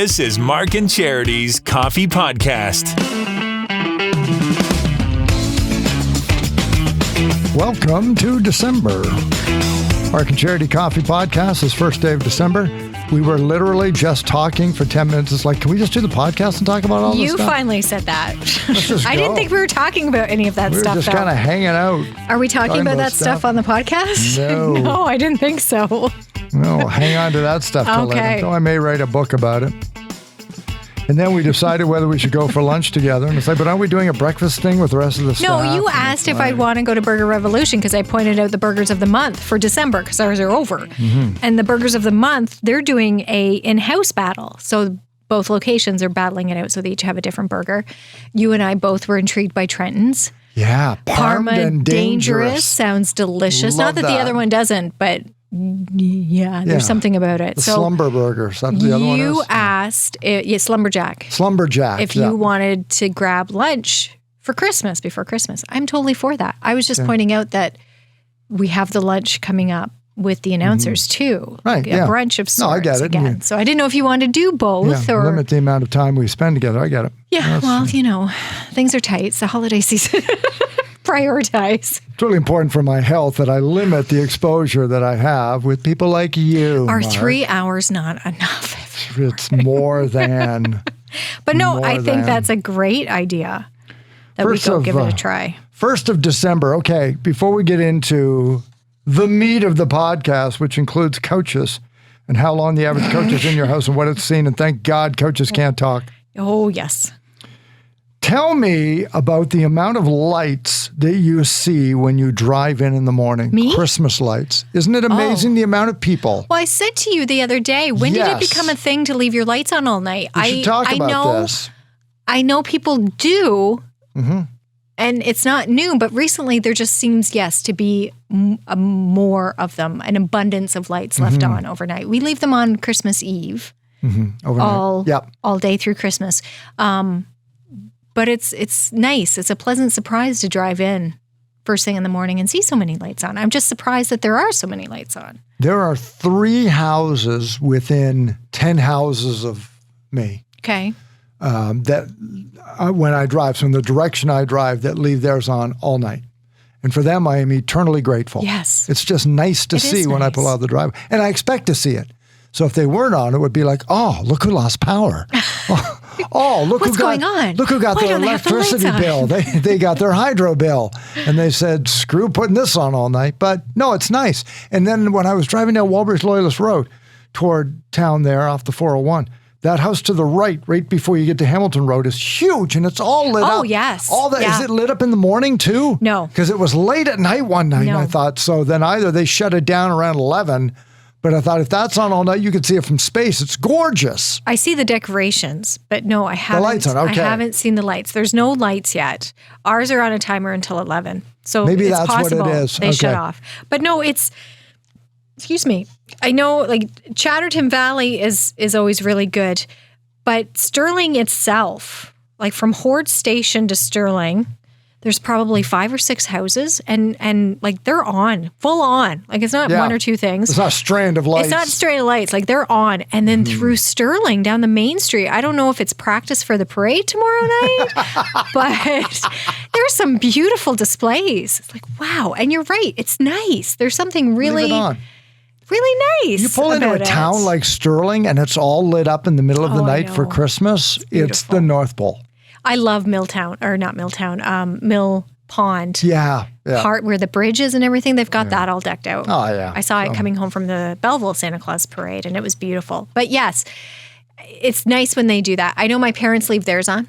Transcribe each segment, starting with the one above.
This is Mark and Charity's Coffee Podcast. Welcome to December. Mark and Charity Coffee Podcast is first day of December. We were literally just talking for 10 minutes. It's like, can we just do the podcast and talk about all this stuff? You finally said that. Let's just I go. didn't think we were talking about any of that We were stuff. just kind of hanging out. Are we talking about that stuff on the podcast? No. No, I didn't think so. No, hang on to that stuff till later. Okay. So I may write a book about it. And then we decided whether we should go for lunch together. And it's like, but aren't we doing a breakfast thing with the rest of the staff? No, you And asked it's if I'd like, want to go to Burger Revolution because I pointed out the burgers of the month for December because ours are over. Mm-hmm. And the burgers of the month, they're doing a in-house battle. So both locations are battling it out so they each have a different burger. You and I both were intrigued by Trenton's. Yeah, Parma and Dangerous sounds delicious. Love Not that the that. other one doesn't, but yeah, there's something about it. The So Slumber Burger. Something the other one you is? asked, yes, Lumberjack, Slumberjack. if yeah. you wanted to grab lunch for Christmas, before Christmas. I'm totally for that. I was just pointing out that we have the lunch coming up with the announcers too. Right, Like yeah. a brunch of sorts No, I get it. again. Yeah. So I didn't know if you wanted to do both Yeah, or... limit the amount of time we spend together. I get it. Yeah, well, you know, things are tight. It's the holiday season. Prioritize. It's really important for my health that I limit the exposure that I have with people like you. Are Mark. 3 hours not enough? It's more than. But no, More I think than. that's a great idea that First we go of, give it a try. 1st of December. Okay, before we get into the meat of the podcast, which includes coaches and how long the average coach is in your house and what it's seen, and thank God coaches can't talk. Oh, yes. Tell me about the amount of lights that you see when you drive in the morning. Me? Christmas lights. Isn't it amazing the amount of people? Well, I said to you the other day, when did it Yes. become a thing to leave your lights on all night? We should talk about know, this. I know people do, Mm-hmm. and it's not new, but recently there just seems, yes, to be more of them, an abundance of lights left Mm-hmm. on overnight. We leave them on Christmas Eve, Overnight. Yep. all day through Christmas. But it's nice. It's a pleasant surprise to drive in first thing in the morning and see so many lights on. I'm just surprised that there are so many lights on. There are 3 houses within 10 houses of me Okay. that when I drive, so in the direction I drive, that leave theirs on all night. And for them, I am eternally grateful. Yes. It's just nice to It is see when I pull nice. out of the driveway. And I expect to see it. So if they weren't on, it would be like, oh, look who lost power. Oh, look What's who got, going on? Look who got Why their don't they have the electricity lights bill. on? They got their hydro bill. And they said, screw putting this on all night. But no, it's nice. And then when I was driving down Walbridge Loyalist Road toward town there off the 401, that house to the right before you get to Hamilton Road, is huge, and it's all lit up. Oh, yes. All that. Yeah. Is it lit up in the morning too? No. Because it was late at night one night, and No. I thought, so then either they shut it down around 11, but I thought if that's on all night, you could see it from space. It's gorgeous. I see the decorations, but no, I haven't. lights on, okay. I haven't seen the lights. There's no lights yet. Ours are on a timer until 11. So Maybe it's that's what it possible is. they shut Okay. off. But no, excuse me. I know like Chatterton Valley is always really good, but Sterling itself, like from Horde Station to Sterling, there's probably 5 or 6 houses and like they're on, full on. Like it's not Yeah. one or two things. It's not a strand of lights. It's not straight lights, like they're on. And then through Sterling down the main street, I don't know if it's practice for the parade tomorrow night, but there's some beautiful displays. It's like, wow. And you're right, it's nice. There's something Leave really, it on. really nice. You pull into a about town it. like Sterling, and it's all lit up in the middle of the Oh, I night for know. Christmas. It's beautiful. the North Pole. I love Milltown, or not Milltown, Mill Pond. Yeah. Part where the bridge is and everything, they've got that all decked out. Oh, yeah. I saw it coming home from the Belleville Santa Claus parade and it was beautiful. But yes, it's nice when they do that. I know my parents leave theirs on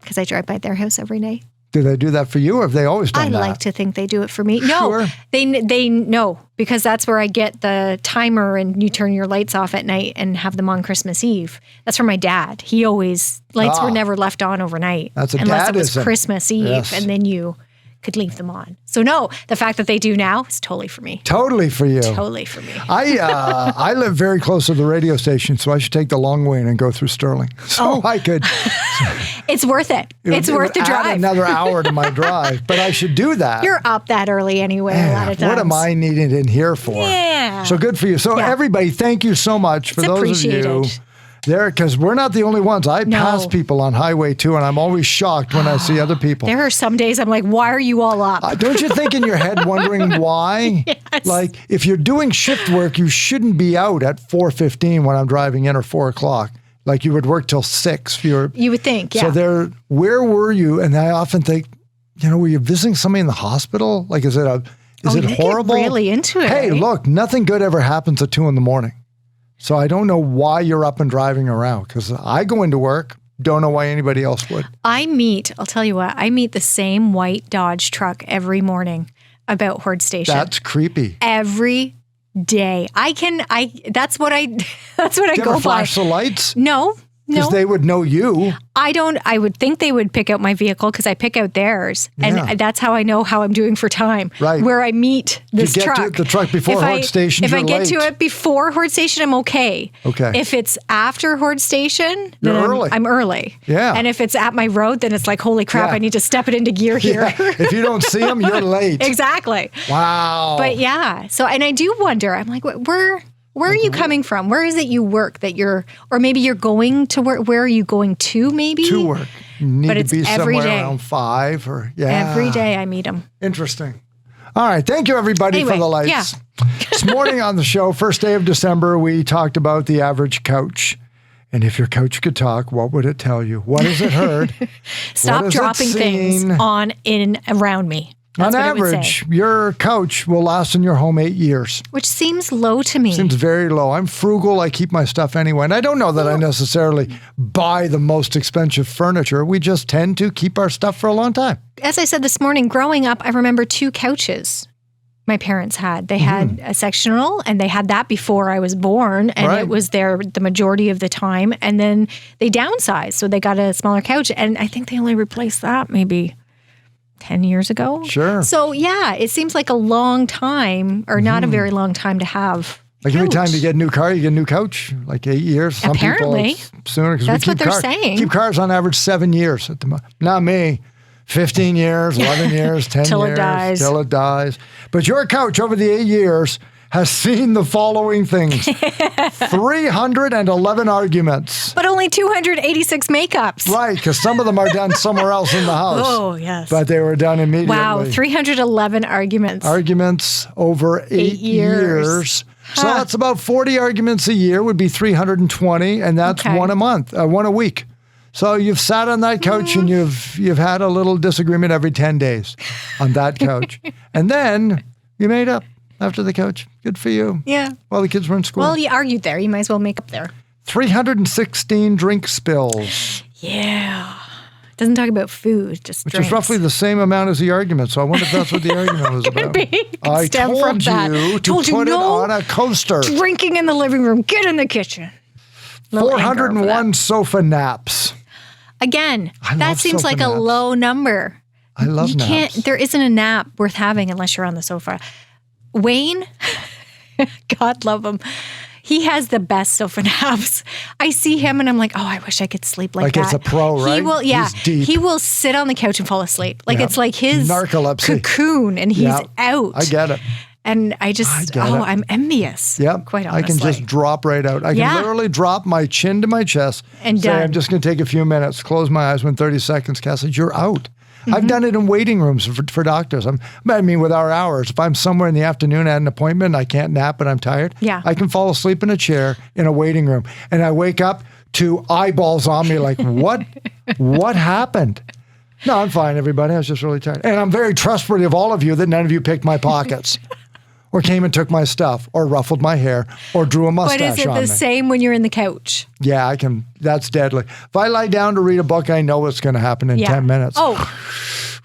because I drive by their house every night. Do they do that for you, or have they always done I that? like to think they do it for me. No, Sure. they know because that's where I get the timer and you turn your lights off at night and have them on Christmas Eve. That's from my dad. He always, lights were never left on overnight. That's a unless it was dadism. Christmas Eve Yes. and then you could leave them on. So no, the fact that they do now is totally for me. Totally for you. Totally for me. I live very close to the radio station, so I should take the long way in and go through Sterling. So I could. It's worth it. It's worth the add drive. another hour to my drive, but I should do that. You're up that early anyway, a lot of times. What am I needed in here for? Yeah. So good for you. So Yeah. everybody, thank you so much for It's those of you appreciated. There, because we're not the only ones. I pass people on Highway 2, and I'm always shocked when I see other people. There are some days I'm like, why are you all up? Don't you think in your head wondering why? Yes. Like, if you're doing shift work, you shouldn't be out at 4:15 when I'm driving in or 4 o'clock. Like, you would work till 6. If you're, You would think, yeah. So where were you? And I often think, were you visiting somebody in the hospital? Like, is it horrible? Get really into it. Hey, look, nothing good ever happens at 2 a.m. So I don't know why you're up and driving around, because I go into work, don't know why anybody else would. I'll tell you what, I meet the same white Dodge truck every morning about Horde Station. That's creepy. Every day. That's what I Do you go ever by. flash the lights? No. Because they would know you. I would think they would pick out my vehicle because I pick out theirs. Yeah. And that's how I know how I'm doing for time. Right. Where I meet this you get truck. to the truck before Horde Station, If I get late. to it before Horde Station, I'm okay. Okay. If it's after Horde Station, You're then early. I'm early. Yeah. And if it's at my road, then it's like, holy crap, Yeah. I need to step it into gear here. Yeah. If you don't see them, you're late. Exactly. Wow. But yeah, so, and I do wonder, I'm like, where are you coming from? Where is it you work or maybe you're going to work? Where are you going to maybe? To work. You need But to it's be every somewhere day. around 5 or, yeah. Every day I meet them. Interesting. All right. Thank you, everybody, for Anyway, the lights. yeah. This morning on the show, first day of December, we talked about the average couch. And if your couch could talk, what would it tell you? What has it heard? Stop has it dropping things seen? on in around me. That's On what it would say. average, your couch will last in your home 8 years. Which seems low to me. Seems very low. I'm frugal. I keep my stuff anyway. And I don't know that I necessarily buy the most expensive furniture. We just tend to keep our stuff for a long time. As I said this morning, growing up, I remember 2 couches my parents had. They had a sectional, and they had that before I was born, and Right. it was there the majority of the time. And then they downsized, so they got a smaller couch. And I think they only replaced that maybe 10 years ago. Sure. So yeah, it seems like a long time, or not a very long time to have. Like every time couch. you get a new car, you get a new couch. Like 8 years. Some Apparently. people it's sooner. 'Cause That's we what keep they're saying. Keep cars on average 7 years at the moment. Not me. 15 years, 11 years, 10 Till it years. dies. Till it dies. But your couch over the 8 years has seen the following things. 311 arguments. But only 286 makeups. Right, because some of them are done somewhere else in the house. Oh, yes. But they were done immediately. Wow, 311 arguments. Arguments over 8 years. So that's about 40 arguments a year would be 320, and that's Okay. one a month, one a week. So you've sat on that couch and you've had a little disagreement every 10 days on that couch. And then you made up after the couch. Good for you. Yeah. While the kids were in school. Well, you argued there. You might as well make up there. 316 drink spills, Yeah. Doesn't talk about food, just which drinks. is roughly the same amount as the argument. So I wonder if that's what the argument was about. be. It could I stem told from that. you to Told you put it no on a coaster. Drinking in the living room. Get in the kitchen. Little anger over 401 that. sofa naps. Again, I that love seems sofa like a naps. low number. I love You naps. can't, there isn't a nap worth having unless you're on the sofa. Wayne, God love him. He has the best sofa naps. I see him and I'm like, oh, I wish I could sleep like Like that. it's a pro, right? He will, yeah. He's deep. He will sit on the couch and fall asleep. Like Yeah. it's like his Narcolepsy. cocoon and he's Yeah. out. I get it. And I just, get it. I'm envious. Yep. Quite I honestly. can just drop right out. I can Yeah. literally drop my chin to my chest And say, done. I'm just going to take a few minutes, close my eyes when 30 seconds, Cass says, you're out. Mm-hmm. I've done it in waiting rooms for doctors. I mean, with our hours, if I'm somewhere in the afternoon at an appointment and I can't nap but I'm tired, Yeah. I can fall asleep in a chair in a waiting room. And I wake up to eyeballs on me like, what happened? No, I'm fine, everybody. I was just really tired. And I'm very trustworthy of all of you that none of you picked my pockets or came and took my stuff or ruffled my hair or drew a mustache But is it on the me. same when you're in the couch? Yeah, I can. That's deadly. If I lie down to read a book, I know what's going to happen in 10 minutes. Oh,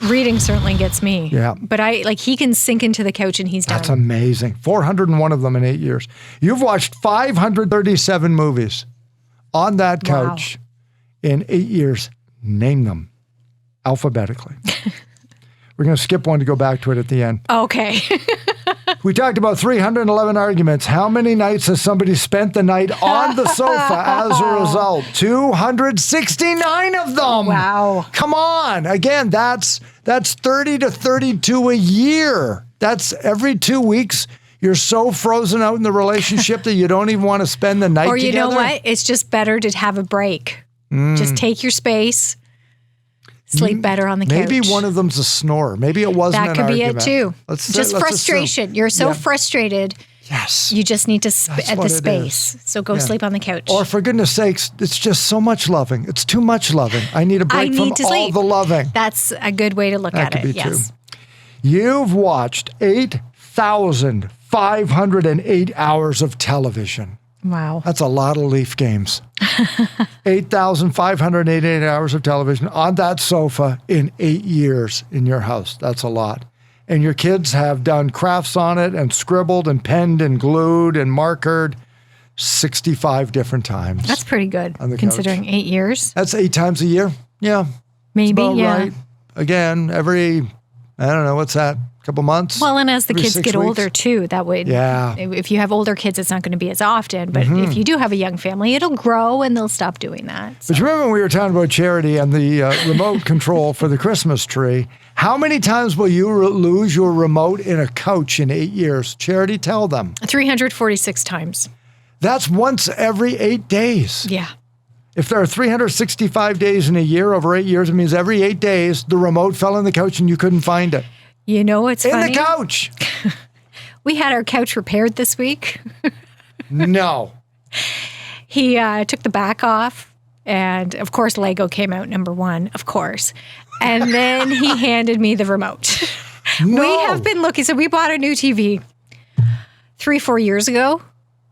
reading certainly gets me. Yeah. But he can sink into the couch and he's done. That's amazing. 401 of them in 8 years. You've watched 537 movies on that Wow. couch in 8 years. Name them alphabetically. We're going to skip one to go back to it at the end. Okay. We talked about 311 arguments. How many nights has somebody spent the night on the sofa as a result? 269 of them. Wow. Come on. Again, that's 30 to 32 a year. That's every 2 weeks You're so frozen out in the relationship that you don't even want to spend the night Or you together. know what? It's just better to have a break. Just take your space. Sleep better on the couch. Maybe one of them's a snorer. Maybe it wasn't that an could be argument. it too. Let's just assume. frustration. You're so frustrated. Yes. You just need to That's at what the it space. is. So go Yeah. sleep on the couch. Or for goodness sakes, it's just so much loving. It's too much loving. I need a break from need to all sleep. the loving. That's a good way to look That at could it. be Yes. too. You've watched 8,508 hours of television. Wow. That's a lot of Leaf games. 8,588 hours of television on that sofa in 8 years in your house. That's a lot. And your kids have done crafts on it and scribbled and penned and glued and markered 65 different times. That's pretty good On the considering 8 years. That's 8 times a year. Yeah. Maybe. About Yeah. right. Again, every, I don't know, what's that? Couple months? Well, and as the Every kids 6 get weeks? older too, that would, Yeah. if you have older kids, it's not going to be as often. But if you do have a young family, it'll grow and they'll stop doing that. So. But you remember when we were talking about charity and the remote control for the Christmas tree? How many times will you lose your remote in a couch in 8 years? Charity, tell them. 346 times. That's once every 8 days. Yeah. If there are 365 days in a year over 8 years, it means every 8 days the remote fell in the couch and you couldn't find it. You know what's In funny? the couch. We had our couch repaired this week. No. He took the back off, and of course, Lego came out number one, of course. And then he handed me the remote. No. We have been looking. So we bought a new TV 3-4 years ago,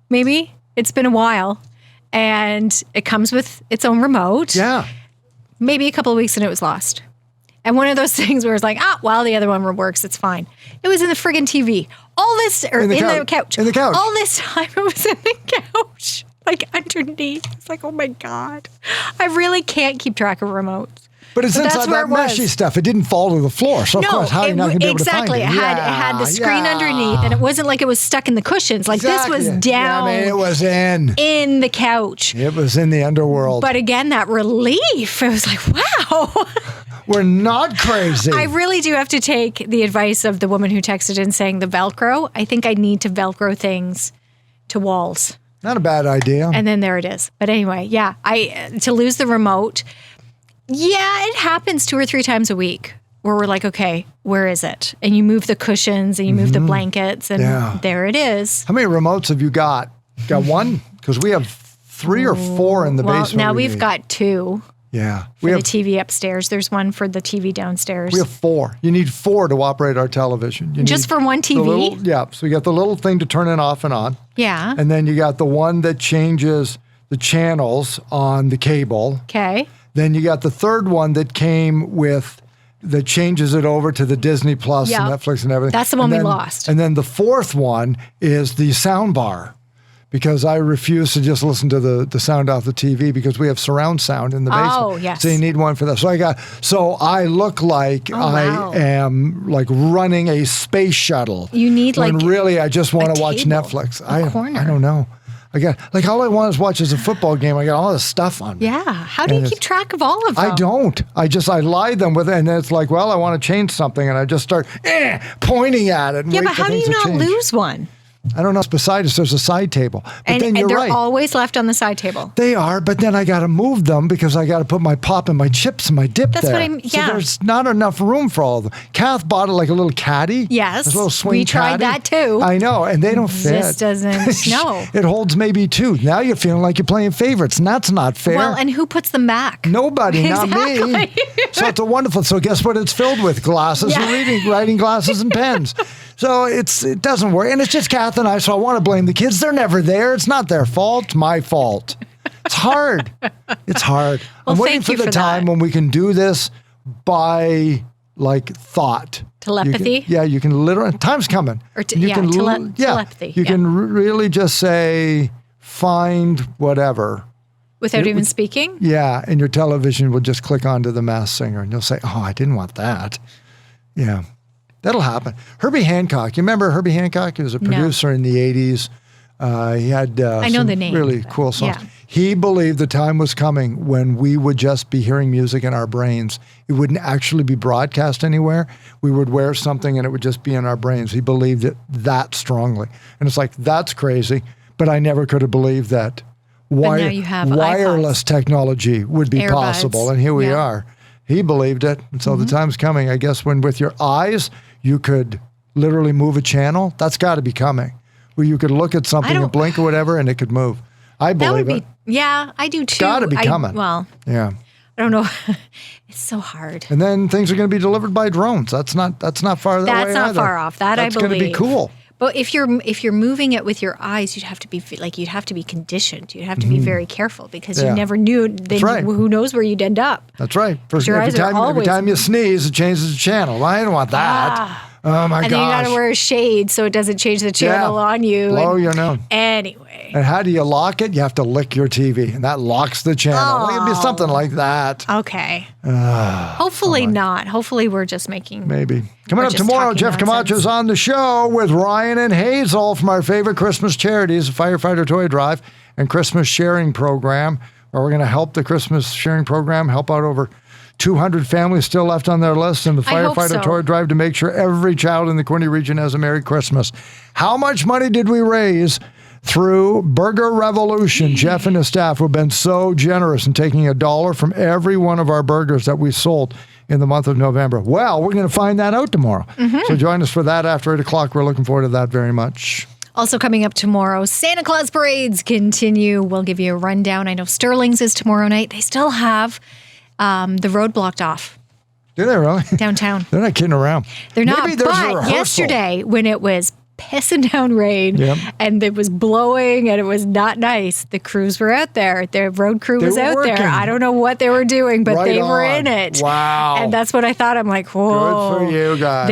maybe. It's been a while. And it comes with its own remote. Yeah. Maybe a couple of weeks and it was lost. And one of those things where it's like, well, the other one works. It's fine. It was in the friggin' TV. All this, or in the couch. In the couch. All this time it was in the couch, like underneath. It's like, oh my God. I really can't keep track of remotes. But it's that's inside where that it was. meshy stuff. It didn't fall to the floor. So, of course, how are you not going to be able to find exactly. it? It had the screen underneath, and it wasn't like it was stuck in the cushions. Like this was Exactly. down Yeah, I mean, it was in the couch. It was in the underworld. But again, that relief, it was like, wow. We're not crazy. I really do have to take the advice of the woman who texted in saying the Velcro. I think I need to Velcro things to walls. Not a bad idea. And then there it is. But anyway, yeah, to lose the remote. Yeah, it happens 2 or 3 times a week where we're like, okay, where is it? And you move the cushions and you move the blankets and Yeah. there it is. How many remotes have you got? Got one? Because we have 3 or 4 in the Well, basement. now we we've need. got 2 Yeah. for We the have TV upstairs. There's one for the TV downstairs. We have 4. You need 4 to operate our television. You Just need for one the TV? little- yeah. So you got the little thing to turn it off and on. Yeah. And then you got the one that changes the channels on the cable. Okay. Then you got the third one that came with, that changes it over to the Disney Plus Yeah. and Netflix and everything. That's the one And we then- lost. And then the fourth one is the sound bar. Because I refuse to just listen to the sound off the TV because we have surround sound in the basement. Oh, yes. So you need one for that. So I look like wow. I am like running a space shuttle. You need, when like, really I just want a to watch table, Netflix. a corner. I don't know. I got like all I want to watch is a football game. I got all this stuff on me. Yeah. How do you And keep track of all of them? I don't. I lie them with it, and it's like, well, I want to change something, and I just start pointing at it. And Yeah, wait but for how do things you to not change. lose one? I don't know. Beside us, there's a side table. But And then you're they're right. always left on the side table. They are, but then I got to move them because I got to put my pop and my chips and my dip That's there. what I'm- yeah. So there's not enough room for all of them. Kath bought it like a little caddy. Yes, This little swing we tried caddy. that too. I know, and they don't fit. This doesn't. No. It holds maybe 2. Now you're feeling like you're playing favorites, and that's not fair. Well, and who puts them back? Nobody, not me. Exactly. So it's a wonderful. So guess what? It's filled with glasses Yeah. and writing glasses and pens. So it doesn't work, and it's just Kath and I. So I want to blame the kids. They're never there. It's not their fault. It's my fault. It's hard. It's hard. Well, I'm waiting thank for you the for time that. when we can do this by like thought. Telepathy? You can literally. Time's coming. Or You can telepathy. You yeah. can really just say find whatever. Without even speaking? Yeah, and your television will just click onto The Masked Singer, and you'll say, "Oh, I didn't want that." Yeah, that'll happen. Herbie Hancock. You remember Herbie Hancock? He was a producer in the '80s. He had I know some the name, really but- cool songs. yeah. He believed the time was coming when we would just be hearing music in our brains. It wouldn't actually be broadcast anywhere. We would wear something and it would just be in our brains. He believed it that strongly. And it's like, that's crazy. But I never could have believed that now you have wireless technology would be AirBuds. possible. And here we are. He believed it. And so the time's coming. I guess when with your eyes, you could literally move a channel. That's got to be coming. Where you could look at something and blink or whatever and it could move. I believe it. Yeah, I do too. It's got to be coming. Yeah. I don't know. It's so hard. And then things are going to be delivered by drones. That's not far that way. That's not either. far off. That's I believe. That's going to be cool. But if you're moving it with your eyes, you'd have to be conditioned. You'd have to be very careful because you never knew. Then right. Who knows where you'd end up? That's right. Every time you sneeze, it changes the channel. I don't want that. Oh my gosh. And then you got to wear a shade so it doesn't change the channel on you. Blow your nose. Anyway. And how do you lock it? You have to lick your TV, and that locks the channel. It'd be something like that. Okay. Hopefully not. Hopefully we're just making. Maybe. Coming up tomorrow, Jeff Camacho's on the show with Ryan and Hazel from our favorite Christmas charities, the Firefighter Toy Drive and Christmas Sharing Program, where we're going to help the Christmas Sharing Program help out over 200 families still left on their list in the Firefighter Toy Drive to make sure every child in the Quinte region has a Merry Christmas. How much money did we raise through Burger Revolution? Jeff and his staff have been so generous in taking $1 from every one of our burgers that we sold in the month of November. Well, we're going to find that out tomorrow. So join us for that after 8 o'clock. We're looking forward to that very much. Also coming up tomorrow, Santa Claus parades continue. We'll give you a rundown. I know Sterling's is tomorrow night. They still have the road blocked off. Do they really? Downtown. They're not kidding around. They're not. But yesterday, when it was pissing down rain and it was blowing and it was not nice, the crews were out there. The road crew was out there. I don't know what they were doing, but they were in it. Wow. And that's what I thought. I'm like, whoa. Good for you guys.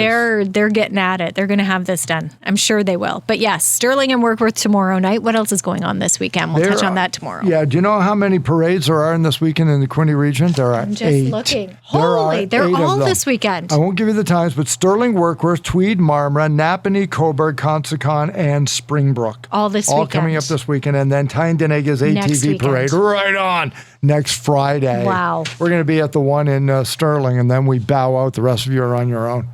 They're getting at it. They're going to have this done. I'm sure they will. But yes, Sterling and Warkworth tomorrow night. What else is going on this weekend? We'll touch on that tomorrow. Yeah. Do you know how many parades there are in this weekend in the Quinte region? There are 8. I'm just looking. Holy, they're all this weekend. I won't give you the times, but Sterling, Warkworth, Tweed, Marmora, Napanee, Coburg, Consacon, and Springbrook. All coming up this weekend. And then Tyne-Denega's ATV parade right on next Friday. Wow. We're going to be at the one in Sterling, and then we bow out. The rest of you are on your own.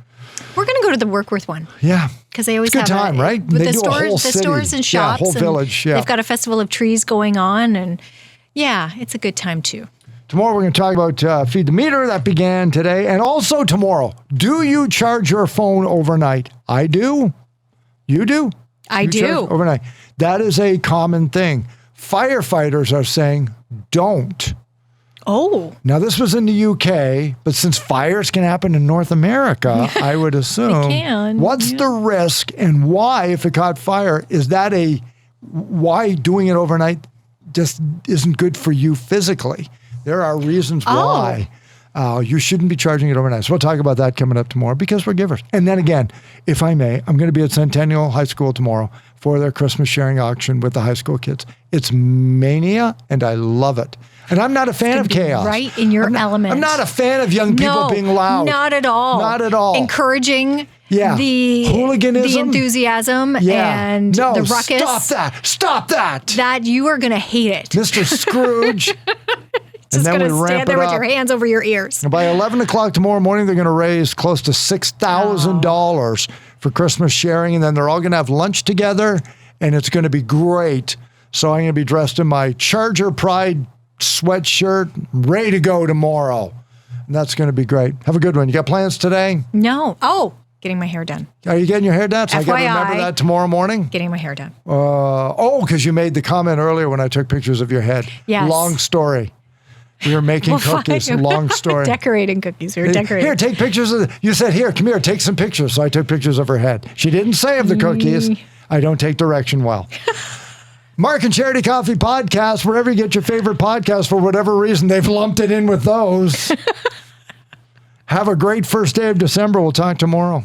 We're going to go to the Warkworth one. Yeah. Because they always it's a good have time, right? With they the do stores, a whole the city. stores and shops. Yeah, whole village. Yeah. They've got a festival of trees going on, and it's a good time too. Tomorrow we're going to talk about Feed the Meter. That began today. And also tomorrow, do you charge your phone overnight? I do. You do? I do. Overnight. That is a common thing. Firefighters are saying, don't. Oh. Now, this was in the UK, but since fires can happen in North America, I would assume. They can. What's the risk and why, if it caught fire, why doing it overnight just isn't good for you physically? There are reasons why. You shouldn't be charging it overnight. So we'll talk about that coming up tomorrow because we're givers. And then again, if I may, I'm going to be at Centennial High School tomorrow for their Christmas sharing auction with the high school kids. It's mania, and I love it. And I'm not a fan of chaos. Right in your element. I'm not a fan of young people being loud. Not at all. Not at all. Encouraging the hooliganism, the enthusiasm, and the ruckus. Stop that. That you are going to hate it. Mr. Scrooge. Just going to stand there with your hands over your ears. And by 11 o'clock tomorrow morning, they're going to raise close to $6,000 for Christmas sharing. And then they're all going to have lunch together, and it's going to be great. So I'm going to be dressed in my Charger Pride sweatshirt, ready to go tomorrow. And that's going to be great. Have a good one. You got plans today? No. Oh, getting my hair done. Are you getting your hair done? So I got to remember that tomorrow morning? Getting my hair done. Because you made the comment earlier when I took pictures of your head. Yes. Long story. We were making cookies. Long story. Decorating cookies. We were decorating. Here, take pictures of you said, here, come here, take some pictures. So I took pictures of her head. She didn't say of the cookies. I don't take direction well. Mark and Charity Coffee Podcast, wherever you get your favorite podcast, for whatever reason, they've lumped it in with those. Have a great first day of December. We'll talk tomorrow.